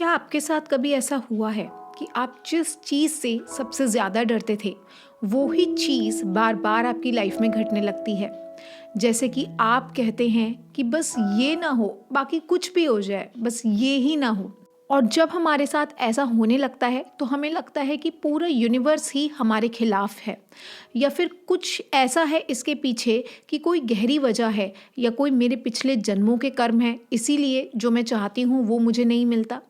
क्या आपके साथ कभी ऐसा हुआ है कि आप जिस चीज़ से सबसे ज़्यादा डरते थे वो ही चीज़ बार बार आपकी लाइफ में घटने लगती है? जैसे कि आप कहते हैं कि बस ये ना हो, बाकी कुछ भी हो जाए, बस ये ही ना हो। और जब हमारे साथ ऐसा होने लगता है तो हमें लगता है कि पूरा यूनिवर्स ही हमारे खिलाफ है, या फिर कुछ ऐसा है इसके पीछे कि कोई गहरी वजह है, या कोई मेरे पिछले जन्मों के कर्म हैं, इसीलिए जो मैं चाहती हूँ वो मुझे नहीं मिलता।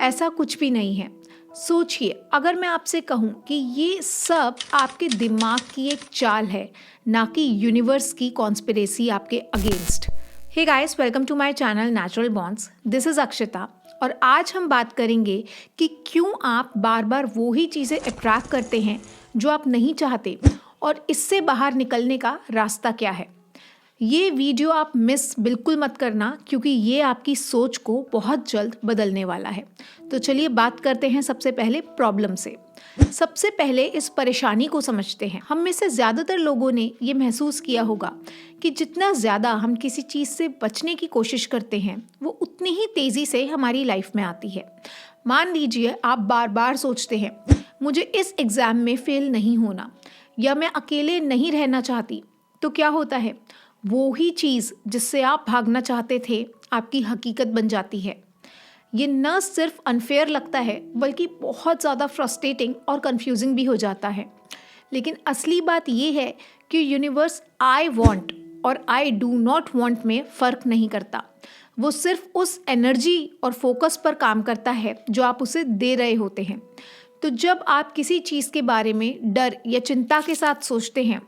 ऐसा कुछ भी नहीं है। सोचिए, अगर मैं आपसे कहूँ कि ये सब आपके दिमाग की एक चाल है, ना कि यूनिवर्स की कॉन्स्पिरेसी आपके against. Hey guys, welcome to my channel natural bonds. This is Akshata और आज हम बात करेंगे कि क्यों आप बार बार वो ही चीज़ें अट्रैक्ट करते हैं जो आप नहीं चाहते, और इससे बाहर निकलने का रास्ता क्या है। ये वीडियो आप मिस बिल्कुल मत करना, क्योंकि ये आपकी सोच को बहुत जल्द बदलने वाला है। तो चलिए बात करते हैं सबसे पहले प्रॉब्लम से। सबसे पहले इस परेशानी को समझते हैं। हम में से ज़्यादातर लोगों ने ये महसूस किया होगा कि जितना ज़्यादा हम किसी चीज़ से बचने की कोशिश करते हैं वो उतनी ही तेज़ी से हमारी लाइफ में आती है। मान लीजिए आप बार बार सोचते हैं मुझे इस एग्ज़ाम में फ़ेल नहीं होना, या मैं अकेले नहीं रहना चाहती। तो क्या होता है, वो ही चीज़ जिससे आप भागना चाहते थे आपकी हकीकत बन जाती है। ये न सिर्फ अनफेयर लगता है बल्कि बहुत ज़्यादा फ्रस्ट्रेटिंग और कंफ्यूजिंग भी हो जाता है। लेकिन असली बात ये है कि यूनिवर्स आई वॉन्ट और आई डू नॉट वॉन्ट में फ़र्क नहीं करता। वो सिर्फ उस एनर्जी और फोकस पर काम करता है जो आप उसे दे रहे होते हैं। तो जब आप किसी चीज़ के बारे में डर या चिंता के साथ सोचते हैं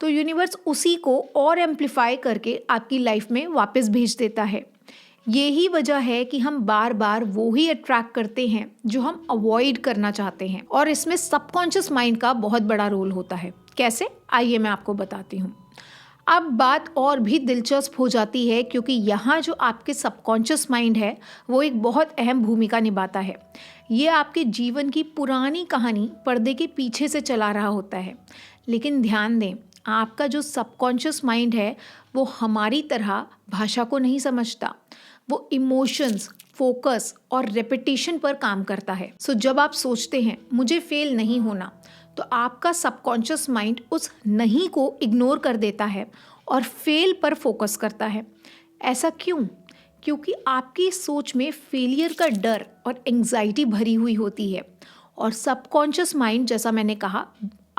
तो यूनिवर्स उसी को और एम्पलीफाई करके आपकी लाइफ में वापस भेज देता है। यही वजह है कि हम बार बार वो ही अट्रैक्ट करते हैं जो हम अवॉइड करना चाहते हैं, और इसमें सबकॉन्शियस माइंड का बहुत बड़ा रोल होता है। कैसे, आइए मैं आपको बताती हूँ। अब बात और भी दिलचस्प हो जाती है, क्योंकि यहाँ जो आपके सबकॉन्शियस माइंड है वो एक बहुत अहम भूमिका निभाता है। ये आपके जीवन की पुरानी कहानी पर्दे के पीछे से चला रहा होता है। लेकिन ध्यान दें, आपका जो सबकॉन्शियस माइंड है वो हमारी तरह भाषा को नहीं समझता। वो इमोशंस, फोकस और रेपिटेशन पर काम करता है। सो जब आप सोचते हैं मुझे फेल नहीं होना, तो आपका सबकॉन्शियस माइंड उस नहीं को इग्नोर कर देता है और फेल पर फोकस करता है। ऐसा क्यों? क्योंकि आपकी सोच में फेलियर का डर और एंग्जाइटी भरी हुई होती है, और सबकॉन्शियस माइंड, जैसा मैंने कहा,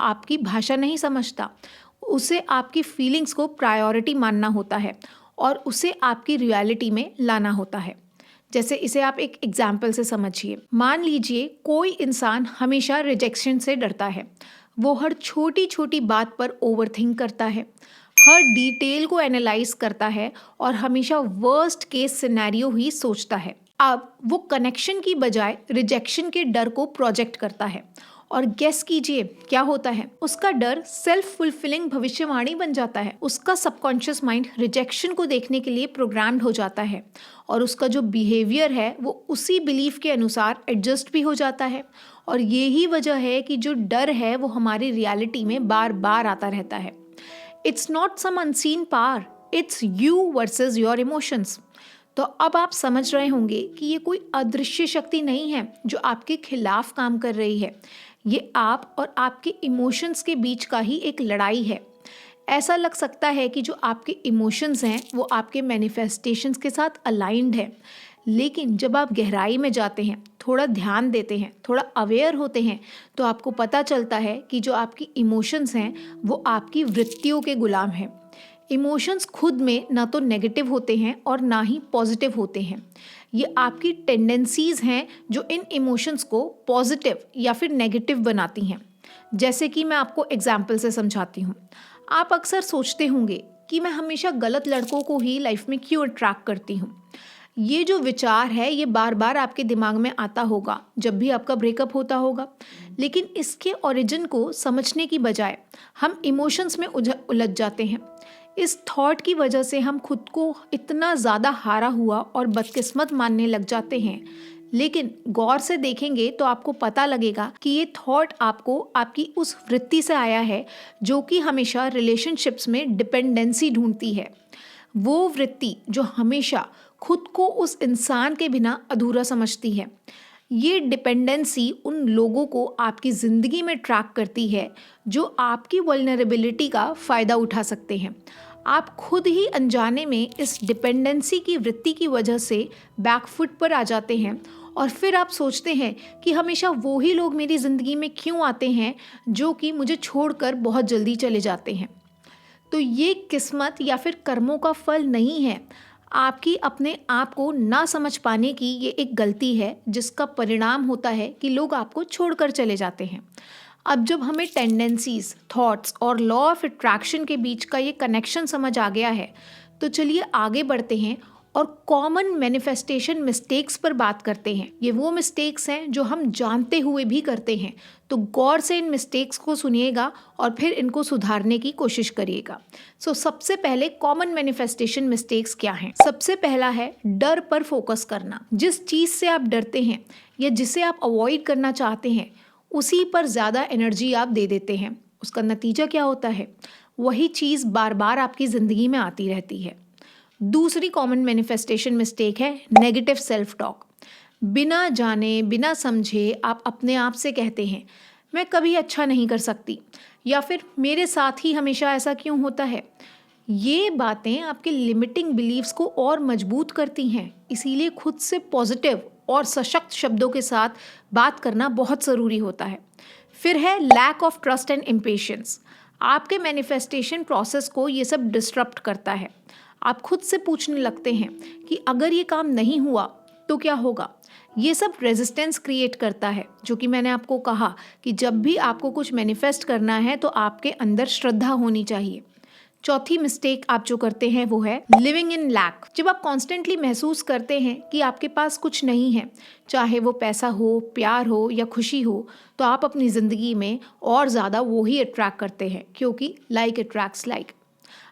आपकी भाषा नहीं समझता। उसे आपकी फीलिंग्स को प्रायोरिटी मानना होता है और उसे आपकी रियलिटी में लाना होता है। जैसे इसे आप एक एग्जाम्पल से समझिए। मान लीजिए कोई इंसान हमेशा रिजेक्शन से डरता है। वो हर छोटी छोटी बात पर ओवरथिंक करता है, हर डिटेल को एनालाइज करता है और हमेशा वर्स्ट केस सिनेरियो ही सोचता है। अब वो कनेक्शन की बजाय रिजेक्शन के डर को प्रोजेक्ट करता है, और गेस कीजिए क्या होता है, उसका डर सेल्फ फुलफिलिंग भविष्यवाणी बन जाता है। उसका सबकॉन्शियस माइंड रिजेक्शन को देखने के लिए प्रोग्राम्ड हो जाता है, और उसका जो बिहेवियर है वो उसी बिलीफ के अनुसार एडजस्ट भी हो जाता है। और यही वजह है कि जो डर है वो हमारी रियलिटी में बार बार आता रहता है। It's not some unseen power, it's you versus your emotions. तो अब आप समझ रहे होंगे कि ये कोई अदृश्य शक्ति नहीं है जो आपके खिलाफ काम कर रही है। ये आप और आपके इमोशंस के बीच का ही एक लड़ाई है। ऐसा लग सकता है कि जो आपके इमोशंस हैं वो आपके मैनिफेस्टेशंस के साथ अलाइंड है, लेकिन जब आप गहराई में जाते हैं, थोड़ा ध्यान देते हैं, थोड़ा अवेयर होते हैं, तो आपको पता चलता है कि जो आपकी इमोशंस हैं वो आपकी वृत्तियों के गुलाम हैं। इमोशंस खुद में ना तो नेगेटिव होते हैं और ना ही पॉजिटिव होते हैं। ये आपकी टेंडेंसीज़ हैं जो इन इमोशंस को पॉजिटिव या फिर नेगेटिव बनाती हैं। जैसे कि मैं आपको एग्जाम्पल से समझाती हूँ। आप अक्सर सोचते होंगे कि मैं हमेशा गलत लड़कों को ही लाइफ में क्यों अट्रैक्ट करती हूँ। ये जो विचार है ये बार बार आपके दिमाग में आता होगा जब भी आपका ब्रेकअप होता होगा। लेकिन इसके ओरिजिन को समझने की बजाय हम इमोशंस में उलझ जाते हैं। इस थॉट की वजह से हम खुद को इतना ज़्यादा हारा हुआ और बदकिस्मत मानने लग जाते हैं। लेकिन गौर से देखेंगे तो आपको पता लगेगा कि ये थॉट आपको आपकी उस वृत्ति से आया है जो कि हमेशा रिलेशनशिप्स में डिपेंडेंसी ढूंढती है। वो वृत्ति जो हमेशा खुद को उस इंसान के बिना अधूरा समझती है। ये डिपेंडेंसी उन लोगों को आपकी ज़िंदगी में ट्रैक करती है जो आपकी वल्नरेबिलिटी का फ़ायदा उठा सकते हैं। आप खुद ही अनजाने में इस डिपेंडेंसी की वृत्ति की वजह से बैकफुट पर आ जाते हैं और फिर आप सोचते हैं कि हमेशा वो ही लोग मेरी ज़िंदगी में क्यों आते हैं जो कि मुझे छोड़कर बहुत जल्दी चले जाते हैं। तो ये किस्मत या फिर कर्मों का फल नहीं है, आपकी अपने आप को ना समझ पाने की ये एक गलती है जिसका परिणाम होता है कि लोग आपको छोड़कर चले जाते हैं। अब जब हमें टेंडेंसीज, थॉट्स और लॉ ऑफ अट्रैक्शन के बीच का ये कनेक्शन समझ आ गया है, तो चलिए आगे बढ़ते हैं और कॉमन मैनिफेस्टेशन मिस्टेक्स पर बात करते हैं। ये वो मिस्टेक्स हैं जो हम जानते हुए भी करते हैं, तो गौर से इन मिस्टेक्स को सुनिएगा और फिर इनको सुधारने की कोशिश करिएगा। सबसे पहले कॉमन मैनिफेस्टेशन मिस्टेक्स क्या हैं? सबसे पहला है डर पर फोकस करना। जिस चीज़ से आप डरते हैं या जिसे आप अवॉइड करना चाहते हैं, उसी पर ज़्यादा एनर्जी आप दे देते हैं। उसका नतीजा क्या होता है? वही चीज़ बार बार आपकी ज़िंदगी में आती रहती है। दूसरी कॉमन मैनिफेस्टेशन मिस्टेक है नेगेटिव सेल्फ टॉक। बिना जाने बिना समझे आप अपने आप से कहते हैं, मैं कभी अच्छा नहीं कर सकती, या फिर मेरे साथ ही हमेशा ऐसा क्यों होता है। ये बातें आपके लिमिटिंग बिलीव्स को और मजबूत करती हैं। इसीलिए खुद से पॉजिटिव और सशक्त शब्दों के साथ बात करना बहुत ज़रूरी होता है। फिर है lack of trust and impatience. आपके मैनिफेस्टेशन प्रोसेस को ये सब डिस्टर्ब करता है। आप खुद से पूछने लगते हैं कि अगर ये काम नहीं हुआ तो क्या होगा। ये सब रेजिस्टेंस क्रिएट करता है, जो कि मैंने आपको कहा कि जब भी आपको कुछ मैनिफेस्ट करना है तो आपके अंदर श्रद्धा होनी चाहिए। चौथी मिस्टेक आप जो करते हैं वो है लिविंग इन लैक। जब आप कॉन्स्टेंटली महसूस करते हैं कि आपके पास कुछ नहीं है, चाहे वो पैसा हो, प्यार हो या खुशी हो, तो आप अपनी ज़िंदगी में और ज़्यादा वो ही अट्रैक्ट करते हैं, क्योंकि लाइक अट्रैक्ट्स लाइक।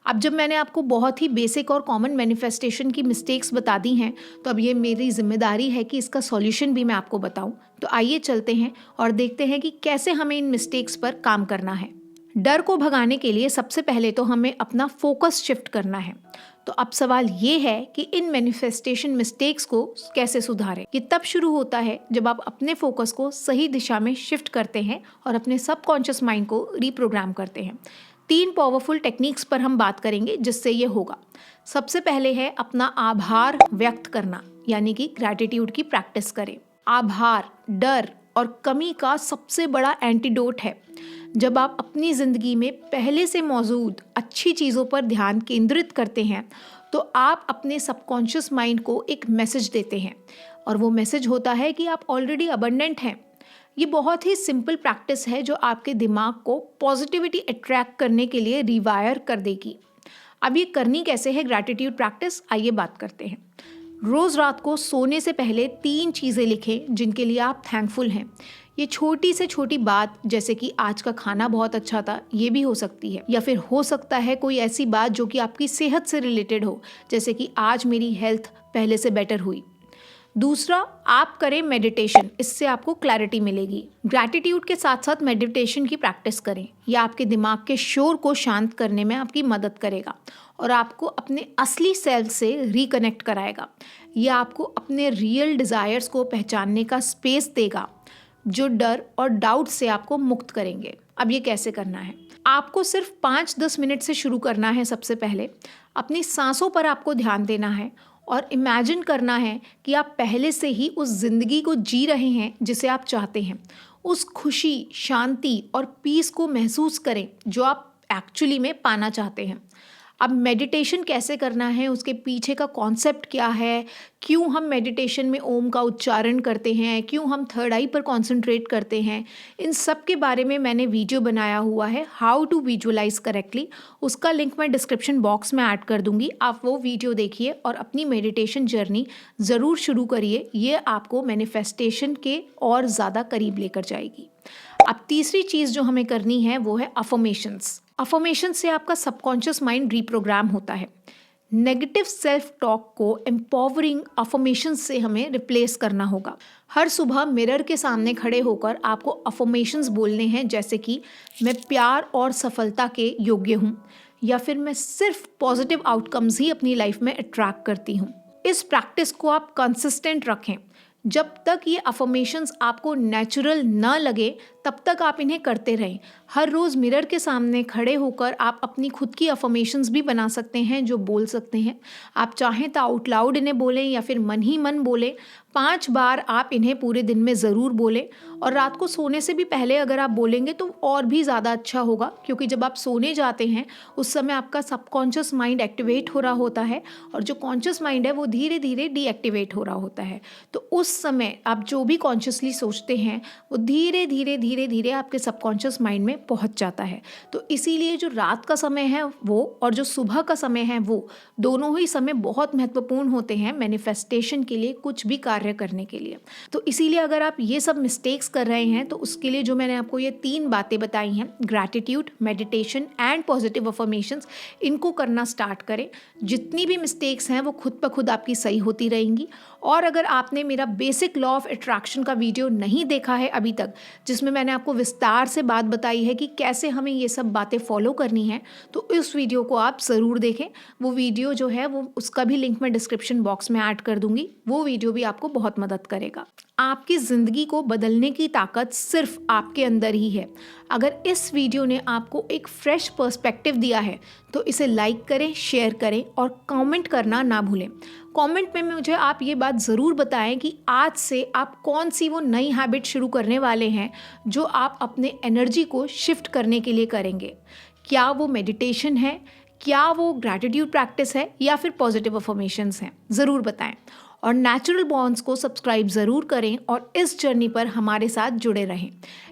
अब जब मैंने आपको बहुत ही बेसिक और कॉमन मैनिफेस्टेशन की मिस्टेक्स बता दी हैं, तो अब ये मेरी जिम्मेदारी है कि इसका सॉल्यूशन भी मैं आपको बताऊं। तो आइए चलते हैं और देखते हैं कि कैसे हमें इन मिस्टेक्स पर काम करना है। डर को भगाने के लिए सबसे पहले तो हमें अपना फोकस शिफ्ट करना है। तो अब सवाल ये है कि इन मैनिफेस्टेशन मिस्टेक्स को कैसे सुधारें। ये तब शुरू होता है जब आप अपने फोकस को सही दिशा में शिफ्ट करते हैं और अपने सबकॉन्शियस माइंड को रीप्रोग्राम करते हैं। 3 पावरफुल टेक्निक्स पर हम बात करेंगे जिससे ये होगा। सबसे पहले है अपना आभार व्यक्त करना, यानी कि ग्रैटिट्यूड की प्रैक्टिस करें। आभार डर और कमी का सबसे बड़ा एंटीडोट है। जब आप अपनी ज़िंदगी में पहले से मौजूद अच्छी चीज़ों पर ध्यान केंद्रित करते हैं, तो आप अपने सबकॉन्शियस माइंड को एक मैसेज देते हैं, और वो मैसेज होता है कि आप ऑलरेडी अबंडेंट हैं। ये बहुत ही सिंपल प्रैक्टिस है जो आपके दिमाग को पॉजिटिविटी अट्रैक्ट करने के लिए रिवायर कर देगी। अब ये करनी कैसे है ग्रैटिट्यूड प्रैक्टिस, आइए बात करते हैं। रोज़ रात को सोने से पहले 3 चीज़ें लिखें जिनके लिए आप थैंकफुल हैं। ये छोटी से छोटी बात, जैसे कि आज का खाना बहुत अच्छा था, ये भी हो सकती है, या फिर हो सकता है कोई ऐसी बात जो कि आपकी सेहत से रिलेटेड हो, जैसे कि आज मेरी हेल्थ पहले से बेटर हुई। दूसरा, आप करें मेडिटेशन, इससे आपको क्लैरिटी मिलेगी। ग्रैटिट्यूड के साथ साथ मेडिटेशन की प्रैक्टिस करें, यह आपके दिमाग के शोर को शांत करने में आपकी मदद करेगा और आपको अपने असली सेल्फ से रिकनेक्ट कराएगा। यह आपको अपने रियल डिज़ायर्स को पहचानने का स्पेस देगा, जो डर और डाउट से आपको मुक्त करेंगे। अब ये कैसे करना है? आपको सिर्फ 5-10 मिनट से शुरू करना है। सबसे पहले अपनी सांसों पर आपको ध्यान देना है और इमेजिन करना है कि आप पहले से ही उस ज़िंदगी को जी रहे हैं जिसे आप चाहते हैं। उस खुशी, शांति और पीस को महसूस करें जो आप एक्चुअली में पाना चाहते हैं। अब मेडिटेशन कैसे करना है, उसके पीछे का कॉन्सेप्ट क्या है, क्यों हम मेडिटेशन में ओम का उच्चारण करते हैं, क्यों हम थर्ड आई पर कॉन्सेंट्रेट करते हैं, इन सब के बारे में मैंने वीडियो बनाया हुआ है, हाउ टू विजुअलाइज करेक्टली। उसका लिंक मैं डिस्क्रिप्शन बॉक्स में ऐड कर दूंगी। आप वो वीडियो देखिए और अपनी मेडिटेशन जर्नी ज़रूर शुरू करिए। ये आपको मैनिफेस्टेशन के और ज़्यादा करीब लेकर जाएगी। अब तीसरी चीज़ जो हमें करनी है वो है अफर्मेशंस। अफर्मेशन से आपका सबकॉन्शियस माइंड रीप्रोग्राम होता है। नेगेटिव सेल्फ टॉक को एम्पावरिंग अफर्मेशन से हमें रिप्लेस करना होगा। हर सुबह मिरर के सामने खड़े होकर आपको अफर्मेशंस बोलने हैं, जैसे कि मैं प्यार और सफलता के योग्य हूँ, या फिर मैं सिर्फ पॉजिटिव आउटकम्स ही अपनी लाइफ में अट्रैक्ट करती हूँ। इस प्रैक्टिस को आप कंसिस्टेंट रखें। जब तक ये अफर्मेशंस आपको नेचुरल न लगे तब तक आप इन्हें करते रहें। हर रोज़ मिरर के सामने खड़े होकर आप अपनी खुद की अफर्मेशंस भी बना सकते हैं जो बोल सकते हैं। आप चाहें तो आउट लाउड इन्हें बोलें या फिर मन ही मन बोलें। 5 बार आप इन्हें पूरे दिन में ज़रूर बोलें, और रात को सोने से भी पहले अगर आप बोलेंगे तो और भी ज़्यादा अच्छा होगा, क्योंकि जब आप सोने जाते हैं उस समय आपका सबकॉन्शियस माइंड एक्टिवेट हो रहा होता है और जो कॉन्शियस माइंड है वो धीरे धीरे डीएक्टिवेट हो रहा होता है। तो उस समय आप जो भी कॉन्शियसली सोचते हैं वो धीरे धीरे धीरे धीरे आपके सबकॉन्शियस माइंड में पहुंच जाता है। तो इसीलिए जो रात का समय है वो और जो सुबह का समय है वो दोनों ही समय बहुत महत्वपूर्ण होते हैं मैनिफेस्टेशन के लिए, कुछ भी कार्य करने के लिए। तो इसीलिए अगर आप ये सब मिस्टेक्स कर रहे हैं तो उसके लिए जो मैंने आपको ये 3 बातें बताई हैं, gratitude, meditation and positive affirmations, इनको करना स्टार्ट करें। जितनी भी मिस्टेक्स हैं वो खुद ब खुद आपकी सही होती रहेंगी। और अगर आपने मेरा बेसिक लॉ ऑफ अट्रैक्शन का वीडियो नहीं देखा है अभी तक, जिसमें मैंने आपको विस्तार से बात बताई है कि कैसे हमें ये सब बातें फॉलो करनी है, तो इस वीडियो को आप ज़रूर देखें। वो वीडियो जो है वो उसका भी लिंक मैं डिस्क्रिप्शन बॉक्स में ऐड कर दूंगी। वो वीडियो भी आपको बहुत मदद करेगा। आपकी ज़िंदगी को बदलने की ताकत सिर्फ आपके अंदर ही है। अगर इस वीडियो ने आपको एक फ्रेश पर्सपेक्टिव दिया है तो इसे लाइक करें, शेयर करें और कमेंट करना ना भूलें। कमेंट में मुझे आप ये बात ज़रूर बताएं कि आज से आप कौन सी वो नई हैबिट शुरू करने वाले हैं जो आप अपने एनर्जी को शिफ्ट करने के लिए करेंगे। क्या वो मेडिटेशन है, क्या वो ग्रैटिट्यूड प्रैक्टिस है, या फिर पॉजिटिव अफर्मेशंस हैं? ज़रूर बताएं। और नेचुरल बॉन्ड्स को सब्सक्राइब ज़रूर करें और इस जर्नी पर हमारे साथ जुड़े रहें।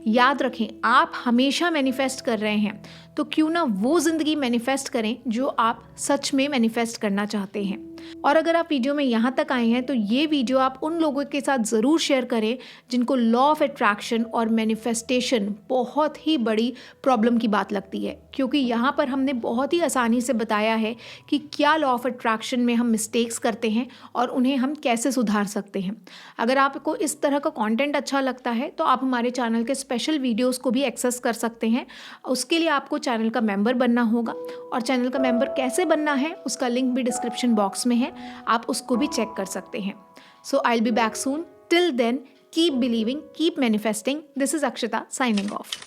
याद रखें, आप हमेशा मैनिफेस्ट कर रहे हैं, तो क्यों ना वो ज़िंदगी मैनिफेस्ट करें जो आप सच में मैनिफेस्ट करना चाहते हैं। और अगर आप वीडियो में यहाँ तक आए हैं तो ये वीडियो आप उन लोगों के साथ ज़रूर शेयर करें जिनको लॉ ऑफ अट्रैक्शन और मैनिफेस्टेशन बहुत ही बड़ी प्रॉब्लम की बात लगती है, क्योंकि यहाँ पर हमने बहुत ही आसानी से बताया है कि क्या लॉ ऑफ अट्रैक्शन में हम मिस्टेक्स करते हैं और उन्हें हम कैसे सुधार सकते हैं। अगर आपको इस तरह का कंटेंट अच्छा लगता है तो आप हमारे चैनल के स्पेशल वीडियोस को भी एक्सेस कर सकते हैं। उसके लिए आपको चैनल का मेंबर बनना होगा, और चैनल का मेंबर कैसे बनना है उसका लिंक भी डिस्क्रिप्शन बॉक्स में है, आप उसको भी चेक कर सकते हैं। So I will be back soon. Till then, keep believing, keep manifesting. This is Akshata signing of.